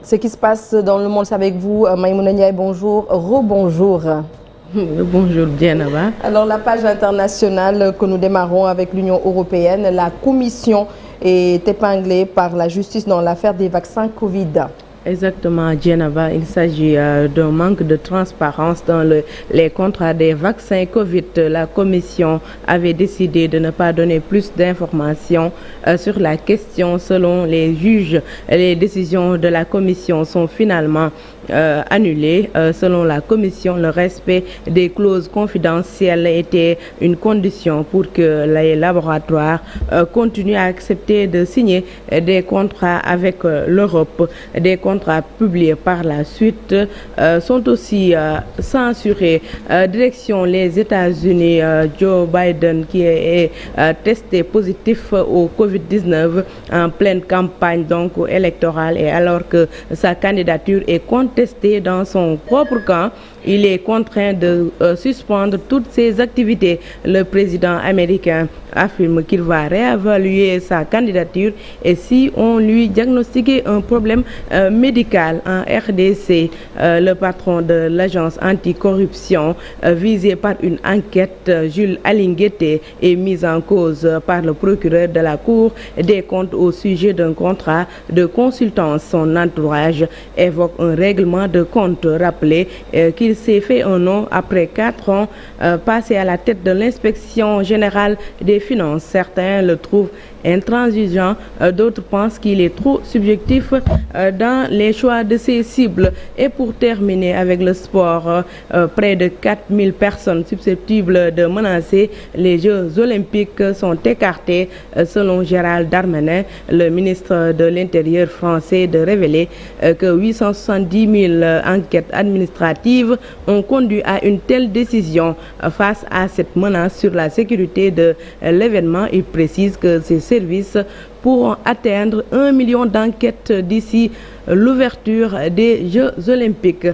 ce qui se passe dans le monde, c'est avec vous. Maïmouna Ndiaye, bonjour, rebonjour. Bonjour Djenaba. Alors la page internationale que nous démarrons avec l'Union européenne, la Commission est épinglée par la justice dans l'affaire des vaccins Covid. Exactement, Djenaba. Il s'agit d'un manque de transparence dans les contrats des vaccins Covid. La Commission avait décidé de ne pas donner plus d'informations sur la question. Selon les juges, les décisions de la Commission sont finalement annulées. Selon la Commission, le respect des clauses confidentielles était une condition pour que les laboratoires continuent à accepter de signer des contrats avec l'Europe. Des contrats publiés par la suite sont aussi censurés. Direction les États-Unis, Joe Biden qui est testé positif au Covid-19 en pleine campagne donc électorale, et alors que sa candidature est contestée dans son propre camp, il est contraint de suspendre toutes ses activités. Le président américain affirme qu'il va réévaluer sa candidature et si on lui diagnostiquait un problème médical en RDC. Le patron de l'agence anticorruption visé par une enquête, Jules Alinguete, est mis en cause par le procureur de la Cour des comptes au sujet d'un contrat de consultance. Son entourage évoque un règlement de compte. Rappelé qu'il s'est fait un nom après 4 ans passé à la tête de l'inspection générale des finances. Certains le trouvent intransigeant, d'autres pensent qu'il est trop subjectif dans les choix de ses cibles. Et pour terminer avec le sport, près de 4000 personnes susceptibles de menacer les Jeux olympiques sont écartées selon Gérald Darmanin, le ministre de l'Intérieur français, de révéler que 870 000 enquêtes administratives ont conduit à une telle décision. Face à cette menace sur la sécurité de l'événement, il précise que ces services pourront atteindre 1 million d'enquêtes d'ici l'ouverture des Jeux olympiques.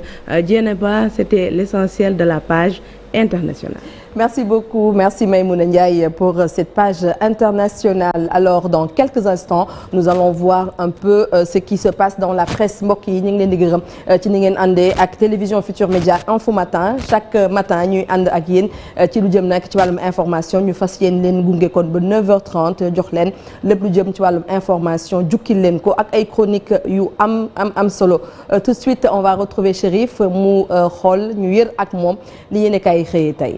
Djeneba, c'était l'essentiel de la page internationale. Merci beaucoup, merci Maïmouna Ndiaye pour cette page internationale. Alors dans quelques instants, nous allons voir un peu ce qui se passe dans la presse mbokk yi ñu ngi leen di gërëm ci ni ngeen àndee ak télévision Futur Média Info Matin. Chaque matin ñuy ànd ak yéen ci lu jëm nag ci wàllum information, ñu fas yéen leen gunge kon ba 9h30 jox leen lépp lu jëm ci wàllum information, jukkil leen ko ak ay chroniques yu am solo. Tout de suite on va retrouver Chérif mu xool ñu yër ak moom li yéen kay xëyee tey.